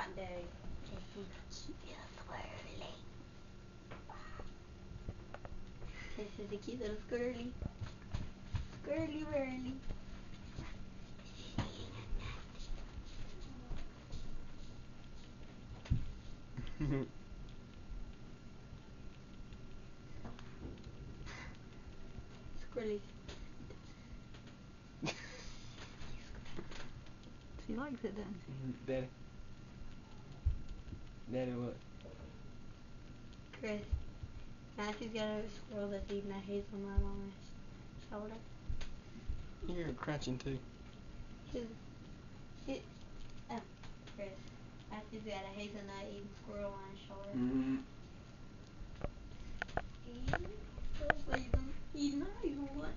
hot day. Yeah, squirrely. This is a cute little squirrely. Squirrely whirly. Squirrely. She likes it, doesn't she? Daddy. Daddy what? Chris. Matthew's got a squirrel that's eating a hazelnut on his shoulder. You're crunching too. Oh, Chris. Matthew's got a hazelnut eating squirrel on his shoulder. Mm-hmm. He's not even what?